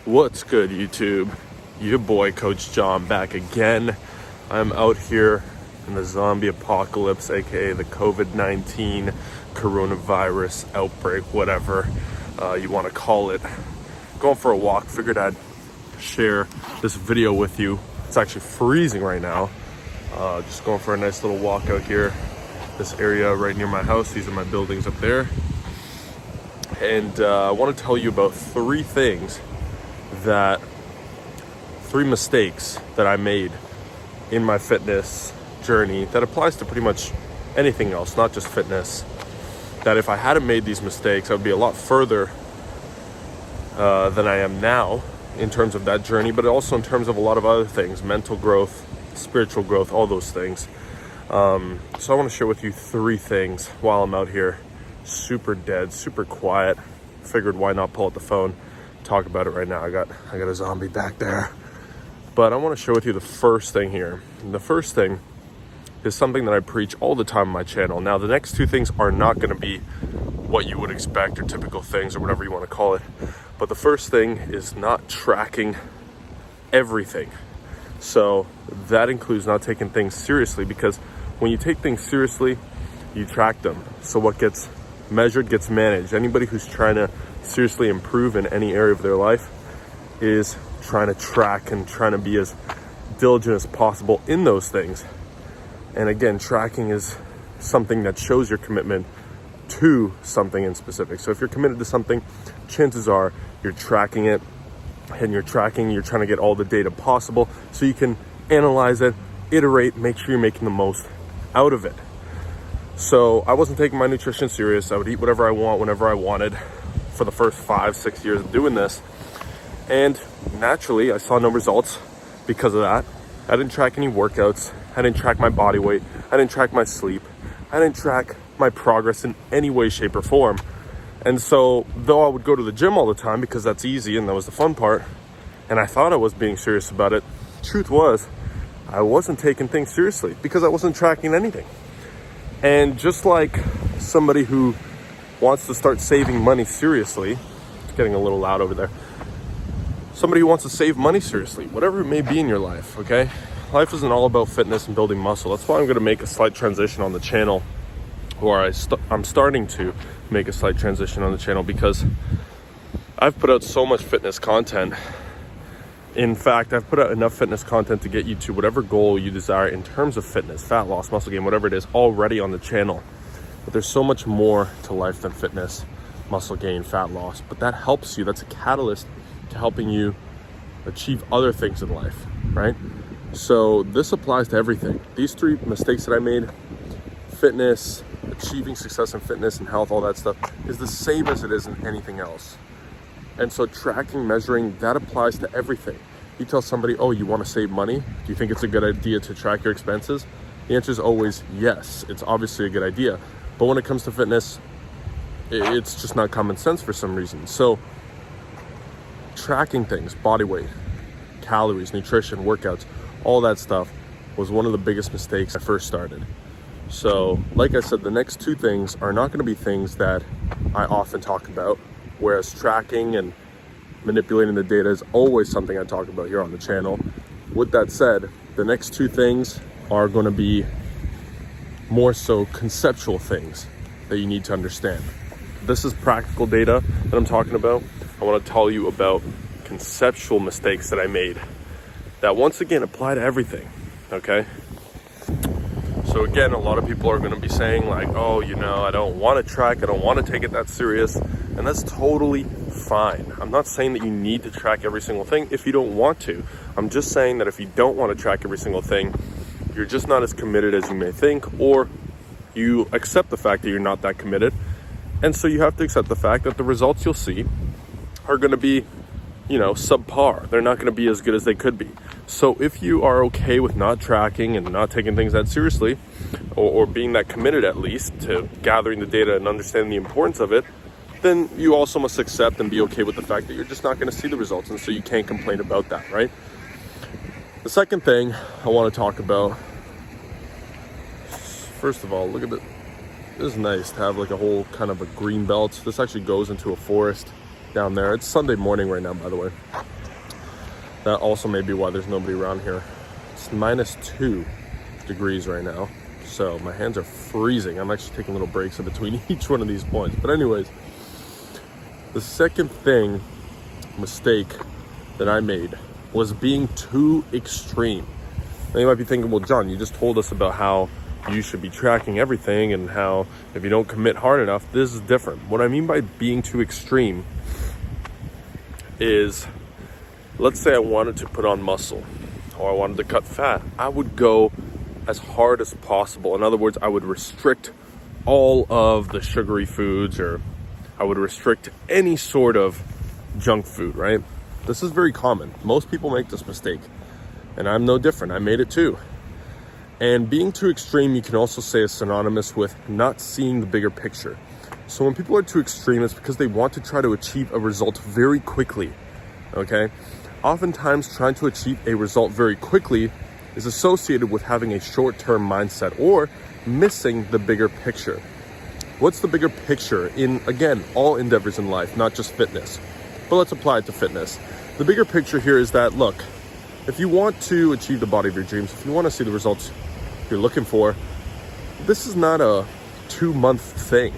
What's good, YouTube? Your boy Coach John back again. I'm out here in the zombie apocalypse, aka the COVID-19 coronavirus outbreak, whatever you want to call it. Going for a walk. Figured I'd share this video with you. It's actually freezing right now. Just going for a nice little walk out here. This area right near my house. These are my buildings up there. And I want to tell you about three mistakes that I made in my fitness journey that applies to pretty much anything else, not just fitness. That if I hadn't made these mistakes, I would be a lot further than I am now in terms of that journey, but also in terms of a lot of other things, mental growth, spiritual growth, all those things. So I want to share with you three things while I'm out here. Super dead, super quiet. Figured why not pull out the phone, talk about it right now. I got a zombie back there. But I want to share with you the first thing here. And the first thing is something that I preach all the time on my channel. Now, the next two things are not going to be what you would expect or typical things or whatever you want to call it. But the first thing is not tracking everything. So that includes not taking things seriously, because when you take things seriously, you track them. So what gets measured gets managed. Anybody who's trying to seriously improve in any area of their life is trying to track and trying to be as diligent as possible in those things. And again, tracking is something that shows your commitment to something in specific. So if you're committed to something, chances are you're tracking it, and you're trying to get all the data possible so you can analyze it, iterate, make sure you're making the most out of it. So I wasn't taking my nutrition serious. I would eat whatever I want, whenever I wanted for the first 5-6 years of doing this. And naturally, I saw no results because of that. I didn't track any workouts. I didn't track my body weight. I didn't track my sleep. I didn't track my progress in any way, shape, or form. And so, though I would go to the gym all the time because that's easy and that was the fun part, and I thought I was being serious about it, truth was, I wasn't taking things seriously because I wasn't tracking anything. And just like somebody who wants to start saving money seriously, it's getting a little loud over there. Somebody who wants to save money seriously, whatever it may be in your life, okay? Life isn't all about fitness and building muscle. That's why I'm going to make a slight transition on the channel, or I'm starting to make a slight transition on the channel, because I've put out so much fitness content. In fact, I've put out enough fitness content to get you to whatever goal you desire in terms of fitness, fat loss, muscle gain, whatever it is, already on the channel. But there's so much more to life than fitness, muscle gain, fat loss. But that helps you. That's a catalyst to helping you achieve other things in life, right? So this applies to everything. These three mistakes that I made, fitness, achieving success in fitness and health, all that stuff, is the same as it is in anything else. And so tracking, measuring, that applies to everything. You tell somebody, oh, you want to save money? Do you think it's a good idea to track your expenses? The answer is always yes. It's obviously a good idea. But when it comes to fitness, it's just not common sense for some reason. So tracking things, body weight, calories, nutrition, workouts, all that stuff was one of the biggest mistakes I first started. So like I said, the next two things are not going to be things that I often talk about, whereas tracking and manipulating the data is always something I talk about here on the channel. With that said, the next two things are going to be more so conceptual things that you need to understand. This is practical data that I'm talking about. I want to tell you about conceptual mistakes that I made that once again apply to everything, okay? So again, a lot of people are going to be saying like, oh, I don't want to track, I don't want to take it that serious. And that's totally fine. I'm not saying that you need to track every single thing if you don't want to. I'm just saying that if you don't want to track every single thing, you're just not as committed as you may think, or you accept the fact that you're not that committed. And so you have to accept the fact that the results you'll see are going to be, subpar. They're not going to be as good as they could be. So if you are okay with not tracking and not taking things that seriously, or being that committed at least to gathering the data and understanding the importance of it, then you also must accept and be okay with the fact that you're just not going to see the results, and so you can't complain about that, right? The second thing I want to talk about, first of all, look at it. This is nice to have like a whole kind of a green belt. This actually goes into a forest down there. It's Sunday morning right now, by the way. That also may be why there's nobody around here. It's -2 degrees right now, so my hands are freezing. I'm actually taking little breaks in between each one of these points. But anyways, the second mistake that I made was being too extreme. Now you might be thinking, well, John, you just told us about how you should be tracking everything and how if you don't commit hard enough, this is different. What I mean by being too extreme is, let's say I wanted to put on muscle or I wanted to cut fat. I would go as hard as possible. In other words, I would restrict all of the sugary foods, or I would restrict any sort of junk food, right? This is very common. Most people make this mistake, and I'm no different. I made it too. And being too extreme, you can also say, is synonymous with not seeing the bigger picture. So when people are too extreme, it's because they want to try to achieve a result very quickly, okay? Oftentimes, trying to achieve a result very quickly is associated with having a short-term mindset or missing the bigger picture. What's the bigger picture in, again, all endeavors in life, not just fitness? But let's apply it to fitness. The bigger picture here is that, look, if you want to achieve the body of your dreams, if you want to see the results you're looking for, this is not a 2-month thing.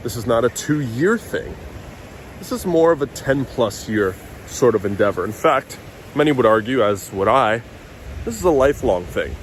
This is not a 2-year thing. This is more of a 10+ year sort of endeavor. In fact, many would argue, as would I, this is a lifelong thing.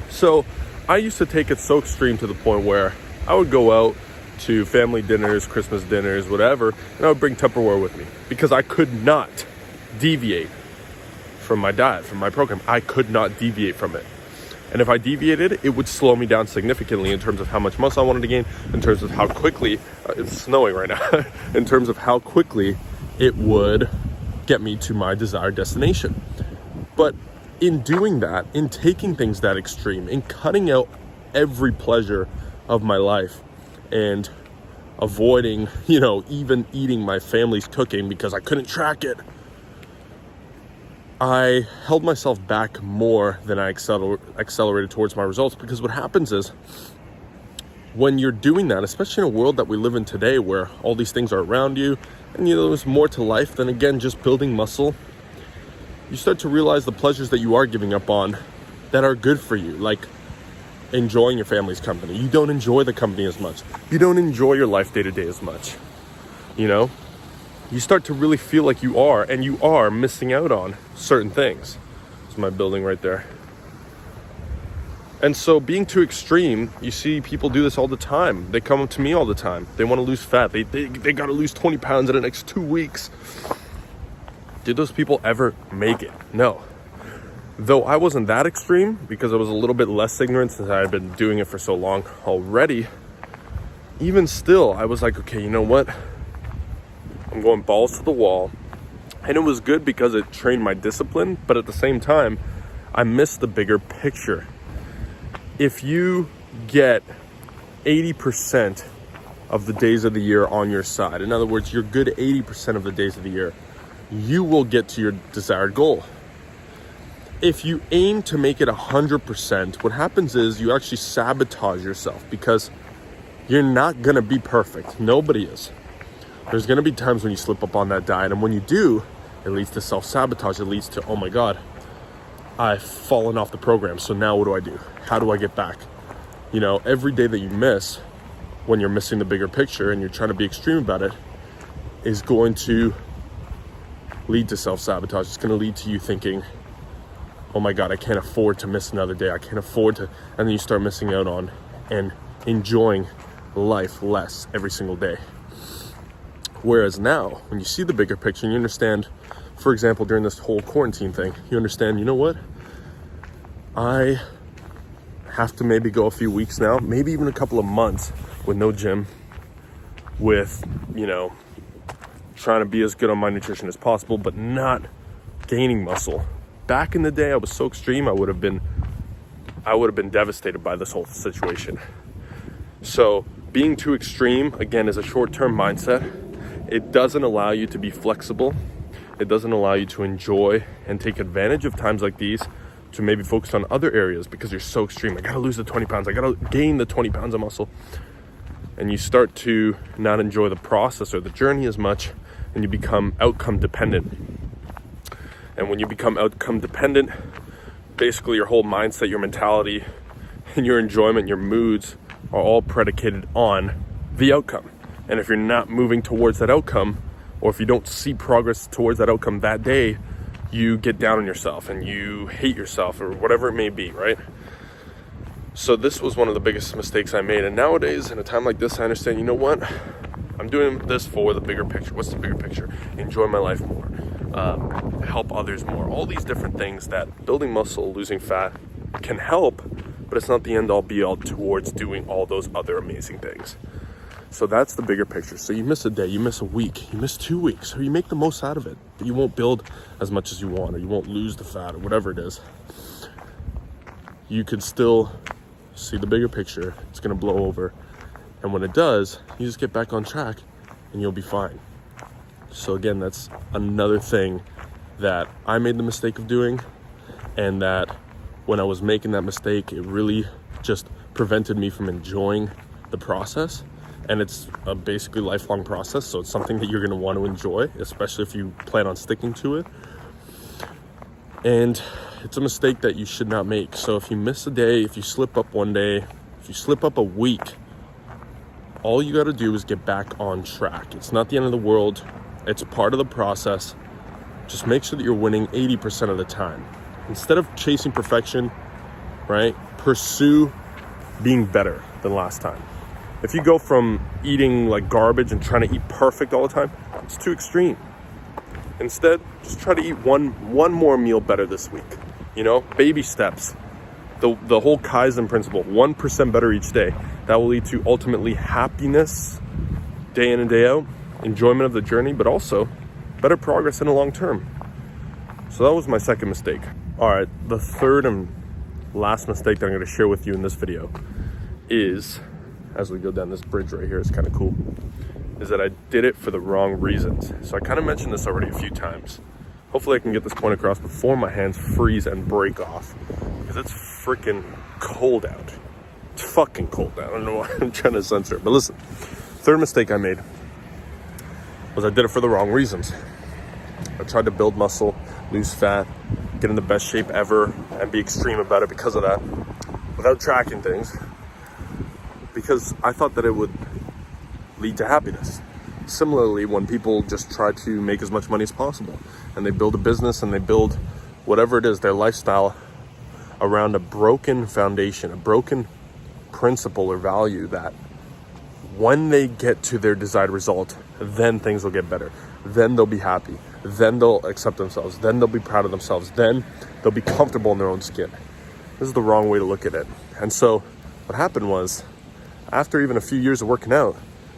So I used to take it so extreme to the point where I would go out to family dinners, Christmas dinners, whatever, and I would bring Tupperware with me because I could not deviate from my diet, from my program. I could not deviate from it. And if I deviated, it would slow me down significantly in terms of how much muscle I wanted to gain, in terms of how quickly, it's snowing right now, in terms of how quickly it would get me to my desired destination. But in doing that, in taking things that extreme, in cutting out every pleasure of my life and avoiding, even eating my family's cooking because I couldn't track it, I held myself back more than I accelerated towards my results. Because what happens is, when you're doing that, especially in a world that we live in today where all these things are around you and there's more to life than, again, just building muscle, you start to realize the pleasures that you are giving up on that are good for you, like enjoying your family's company. You don't enjoy the company as much. You don't enjoy your life day to day as much. You start to really feel like you are missing out on certain things. It's my building right there. And so being too extreme, you see people do this all the time. They come up to me all the time. They want to lose fat. They got to lose 20 pounds in the next 2 weeks. Did those people ever make it? No. Though I wasn't that extreme, because I was a little bit less ignorant since I had been doing it for so long already, even still, I was like, okay, you know what? I'm going balls to the wall. And it was good because it trained my discipline, but at the same time, I missed the bigger picture. If you get 80% of the days of the year on your side, in other words, you're good 80% of the days of the year, you will get to your desired goal. If you aim to make it 100%, what happens is you actually sabotage yourself, because you're not gonna be perfect. Nobody is. There's gonna be times when you slip up on that diet, and when you do, it leads to self-sabotage. It leads to, oh my God, I've fallen off the program, so now what do I do? How do I get back? Every day that you miss, when you're missing the bigger picture and you're trying to be extreme about it, is going to lead to self-sabotage. It's going to lead to you thinking, oh my God, I can't afford to miss another day. I can't afford to, and then you start missing out on and enjoying life less every single day. Whereas now, when you see the bigger picture and you understand, for example, during this whole quarantine thing, you understand, you know what? I have to maybe go a few weeks now, maybe even a couple of months with no gym, with, trying to be as good on my nutrition as possible, but not gaining muscle. Back in the day, I was so extreme, I would have been devastated by this whole situation. So being too extreme, again, is a short-term mindset. It doesn't allow you to be flexible. It doesn't allow you to enjoy and take advantage of times like these to maybe focus on other areas because you're so extreme. I gotta lose the 20 pounds. I gotta gain the 20 pounds of muscle. And you start to not enjoy the process or the journey as much, and you become outcome dependent. And when you become outcome dependent, basically your whole mindset, your mentality, and your enjoyment, your moods are all predicated on the outcome. And if you're not moving towards that outcome, or if you don't see progress towards that outcome that day, you get down on yourself and you hate yourself or whatever it may be, right? So this was one of the biggest mistakes I made. And nowadays, in a time like this, I understand, you know what? I'm doing this for the bigger picture. What's the bigger picture? Enjoy my life more. Help others more. All these different things that building muscle, losing fat can help, but it's not the end all be all towards doing all those other amazing things. So that's the bigger picture. So you miss a day, you miss a week, you miss 2 weeks, or you make the most out of it. But you won't build as much as you want, or you won't lose the fat, or whatever it is. You could still see the bigger picture. It's gonna blow over. And when it does, you just get back on track and you'll be fine. So again, that's another thing that I made the mistake of doing, and that when I was making that mistake, it really just prevented me from enjoying the process. And it's a basically lifelong process, so it's something that you're going to want to enjoy, especially if you plan on sticking to it. And it's a mistake that you should not make. So if you miss a day, if you slip up one day, if you slip up a week, all you got to do is get back on track. It's not the end of the world. It's part of the process. Just make sure that you're winning 80% of the time. Instead of chasing perfection, right? Pursue being better than last time. If you go from eating like garbage and trying to eat perfect all the time, it's too extreme. Instead, just try to eat one more meal better this week. You know, baby steps. The whole Kaizen principle, 1% better each day. That will lead to ultimately happiness day in and day out, enjoyment of the journey, but also better progress in the long term. So that was my second mistake. All right, the third and last mistake that I'm going to share with you in this video is, as we go down this bridge right here, it's kind of cool, is that I did it for the wrong reasons. So I kind of mentioned this already a few times. Hopefully I can get this point across before my hands freeze and break off, because it's freaking cold out. It's fucking cold out. I don't know why I'm trying to censor it, but listen, third mistake I made was I did it for the wrong reasons. I tried to build muscle, lose fat, get in the best shape ever, and be extreme about it because of that, without tracking things, because I thought that it would lead to happiness. Similarly, when people just try to make as much money as possible, and they build a business and they build whatever it is, their lifestyle, around a broken foundation, a broken principle or value, that when they get to their desired result, then things will get better. Then they'll be happy. Then they'll accept themselves. Then they'll be proud of themselves. Then they'll be comfortable in their own skin. This is the wrong way to look at it. And so what happened was, after even a few years of working out,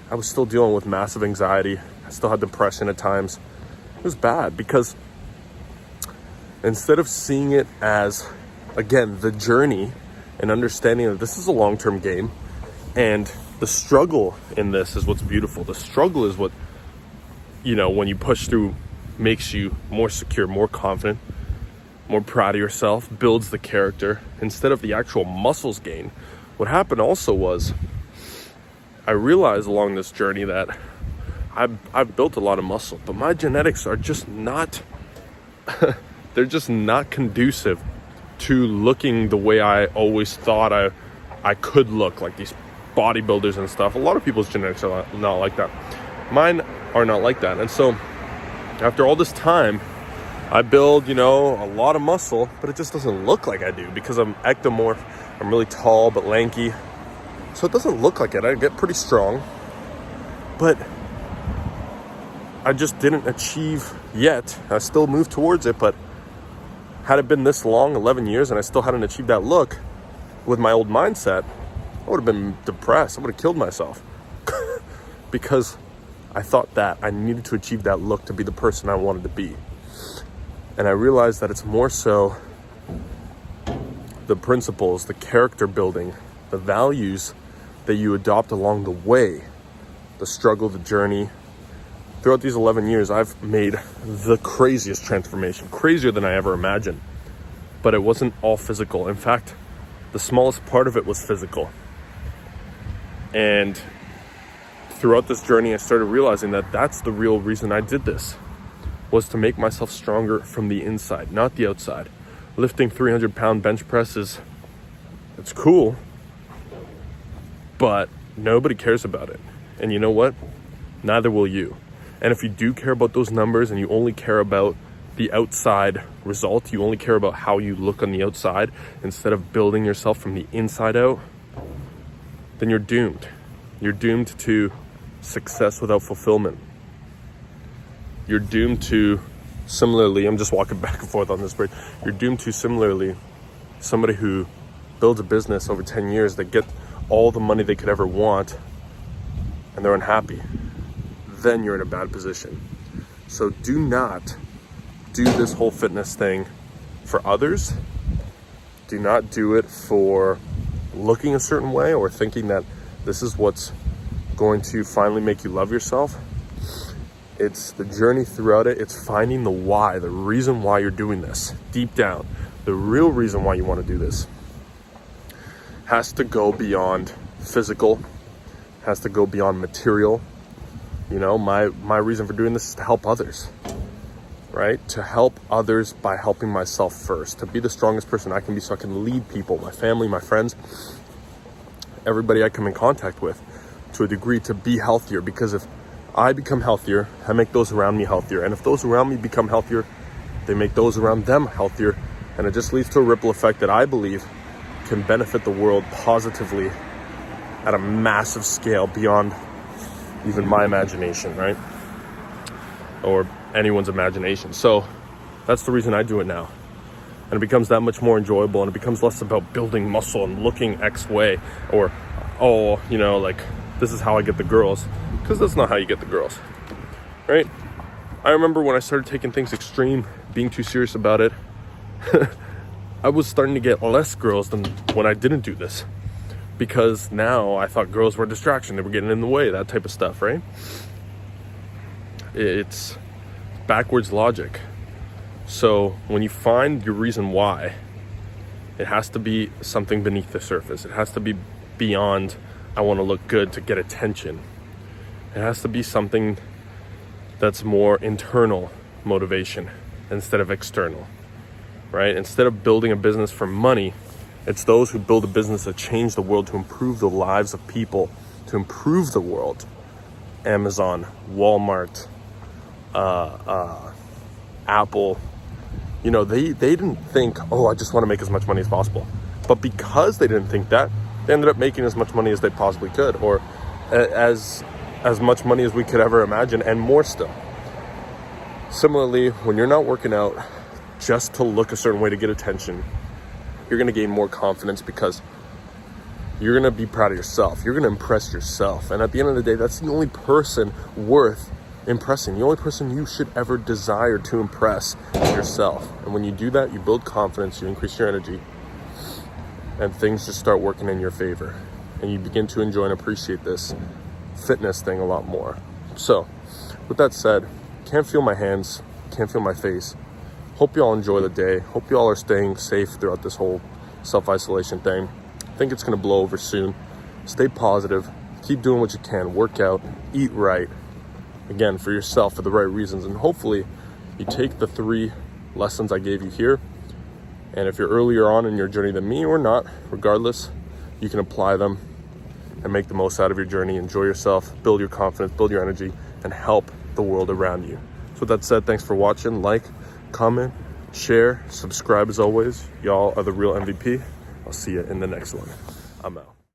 I was still dealing with massive anxiety. I still had depression at times. It was bad because instead of seeing it as, again, the journey and understanding that this is a long-term game, and the struggle in this is what's beautiful. The struggle is what, you know, when you push through, makes you more secure, more confident, more proud of yourself, builds the character instead of the actual muscles gain. What happened also was, I realized along this journey that I've built a lot of muscle, but my genetics are just not, they're just not conducive to looking the way I always thought I could look, like these bodybuilders and stuff. A lot of people's genetics are not like that. Mine are not like that. And so after all this time, I build, you know, a lot of muscle, but it just doesn't look like I do because I'm ectomorph. I'm really tall but lanky. So it doesn't look like it. I get pretty strong, but I just didn't achieve yet. I still move towards it, but had it been this long, 11 years, and I still hadn't achieved that look with my old mindset, I would have been depressed. I would have killed myself because I thought that I needed to achieve that look to be the person I wanted to be. And I realized that it's more so the principles, the character building, the values that you adopt along the way, the struggle, the journey. Throughout these 11 years, I've made the craziest transformation, crazier than I ever imagined. But it wasn't all physical. In fact, the smallest part of it was physical. And throughout this journey, I started realizing that that's the real reason I did this. was to make myself stronger from the inside, not the outside. Lifting 300-pound bench presses, it's cool, but nobody cares about it. And you know what? Neither will you. And if you do care about those numbers and you only care about the outside result, you only care about how you look on the outside instead of building yourself from the inside out, then you're doomed. You're doomed to success without fulfillment. You're doomed to, similarly, I'm just walking back and forth on this bridge. You're doomed to, similarly, somebody who builds a business over 10 years that get all the money they could ever want and they're unhappy. Then you're in a bad position. So do not do this whole fitness thing for others. Do not do it for looking a certain way or thinking that this is what's going to finally make you love yourself. It's the journey throughout it. It's finding the why, the reason why you're doing this deep down. The real reason why you want to do this has to go beyond physical, has to go beyond material. You know, my reason for doing this is to help others, right? To help others by helping myself first, to be the strongest person I can be so I can lead people, my family, my friends, everybody I come in contact with to a degree to be healthier. Because if I become healthier, I make those around me healthier. And if those around me become healthier, they make those around them healthier. And it just leads to a ripple effect that I believe can benefit the world positively at a massive scale beyond even my imagination, right? Or anyone's imagination. So that's the reason I do it now. And it becomes that much more enjoyable, and it becomes less about building muscle and looking X way, or, oh, you know, like, this is how I get the girls. Because that's not how you get the girls, right? I remember when I started taking things extreme, being too serious about it, I was starting to get less girls than when I didn't do this. Because now I thought girls were a distraction, they were getting in the way, that type of stuff, right? It's backwards logic. So when you find your reason why, it has to be something beneath the surface. It has to be beyond, I want to look good to get attention. It has to be something that's more internal motivation instead of external, right? Instead of building a business for money, it's those who build a business that change the world, to improve the lives of people, to improve the world. Amazon, Walmart, Apple, you know, they didn't think, oh, I just want to make as much money as possible. But because they didn't think that, they ended up making as much money as they possibly could, or as much money as we could ever imagine, and more still. Similarly, when you're not working out just to look a certain way to get attention, you're going to gain more confidence because you're going to be proud of yourself. You're going to impress yourself. And at the end of the day, that's the only person worth impressing. The only person you should ever desire to impress is yourself. And when you do that, you build confidence, you increase your energy, and things just start working in your favor. And you begin to enjoy and appreciate this fitness thing a lot more. So, with that said, can't feel my hands, can't feel my face. Hope you all enjoy the day. Hope you all are staying safe throughout this whole self-isolation thing. I think it's going to blow over soon. Stay positive. Keep doing what you can. Work out. Eat right. Again, for yourself, for the right reasons. And hopefully you take the 3 lessons I gave you here. And if you're earlier on in your journey than me or not, regardless, you can apply them and make the most out of your journey. Enjoy yourself. Build your confidence. Build your energy. And help the world around you. So with that said, thanks for watching. Like, comment, share, subscribe as always. Y'all are the real MVP. I'll see you in the next one. I'm out.